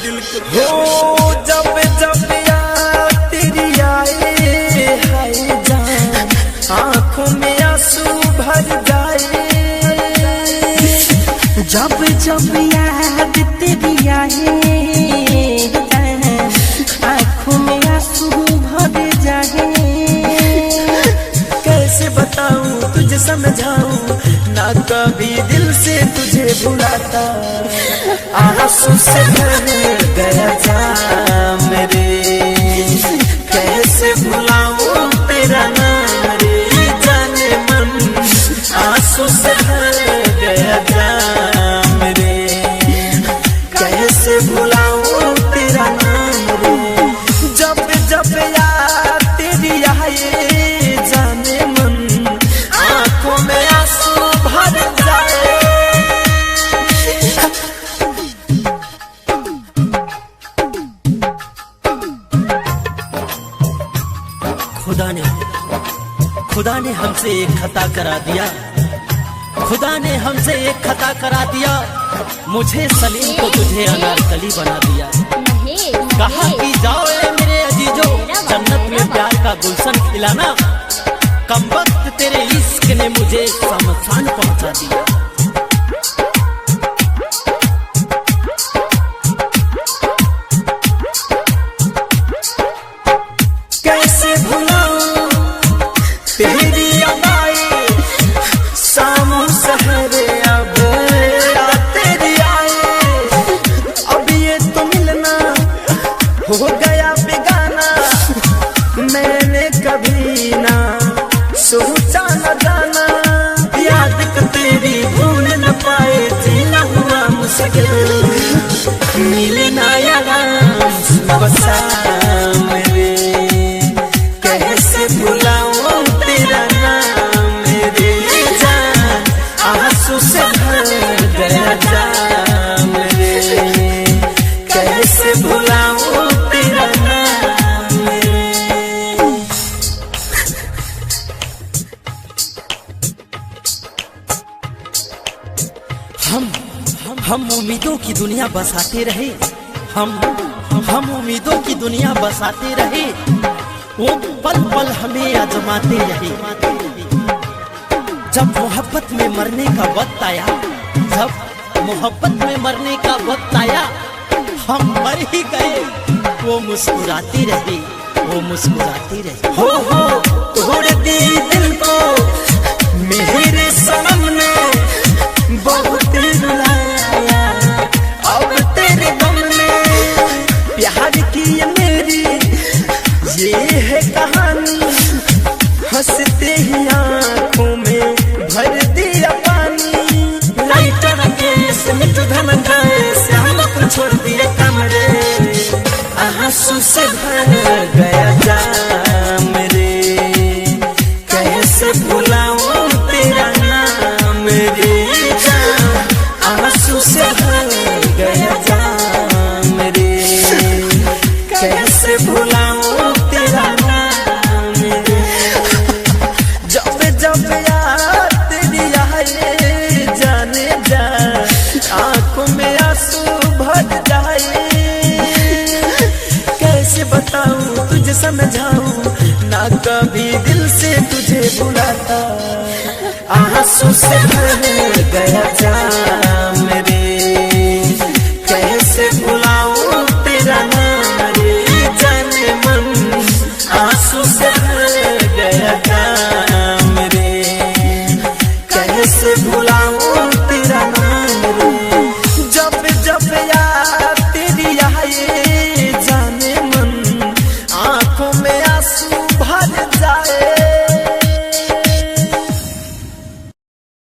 दिल को हो। जब जब याद तेरी आए हाय जान, आँखों में आंसू भर जाए। जब जब याद तेरी आए आँखों में आंसू भर जाए। कैसे बताऊं तुझे समझाऊं, ना कभी दिल से तुझे भुलाता। आंसू से भर गया जाम रे, कैसे भुलाऊं तेरा नाम रे जाने मन। आंसू से भर गया जाम रे, कैसे भुलाऊं तेरा नाम रे। जब जब याद तेरी आए जाने मन, आंखों में आंसू भर जाए। खुदा ने हमसे एक खता करा दिया, खुदा ने हमसे एक खता करा दिया। मुझे सलीम को तुझे अनारकली बना दिया। कहा कि जाओ ए मेरे अजीजो, जन्नत में प्यार का गुलशन खिलाना। कमबख्त तेरे इश्क ने मुझे शमशान पहुंचा दिया। कैसे भुलाऊं तेरी अदाएं, शाम सहरे अब तेरी आए। अब ये तो मिलना हो गया बेगाना, मैंने कभी ना सोचा न जाना। याद को तेरी भूल न पाए, जीना हुआ मुश्किल, मिले ना यार बसा मेरे। कैसे भुलाऊं तेरा नाम मेरे जान, आंसू से भर गया जाम रे। कैसे भुलाऊं तेरा नाम मेरे। हम उम्मीदों की दुनिया बसाते रहे, हम उम्मीदों की दुनिया बसाते रहे। वो पल पल हमें आजमाते रहे। जब मोहब्बत में मरने का वक्त आया, जब मोहब्बत में मरने का वक्त आया, हम मर ही गए। वो मुस्कुराती रही, वो मुस्कुराती रही। हो तोड़ दी दिल को मेरे सनम ने, बहुत रुलाया अब तेरे गम में। प्यार की ये मेरी ये है कहानी, हंसते ही आँखों में भर दिया पानी। लाइटर गैस मिट धन गैस, हम छोड़ दिए कमरे। आंसू से भर गया जाम रे, कैसे भुलाऊं तेरा नाम रे जान। आंसू से भर गया जाम रे, कैसे भुलाऊं तेरा नाम रे। जब जब याद तेरी आए जाने जा, आंखों में आंसू भर जाए। कैसे बताऊं तुझे समझाऊं, ना कभी दिल से तुझे भुलाता। आंसू से भर गया जाम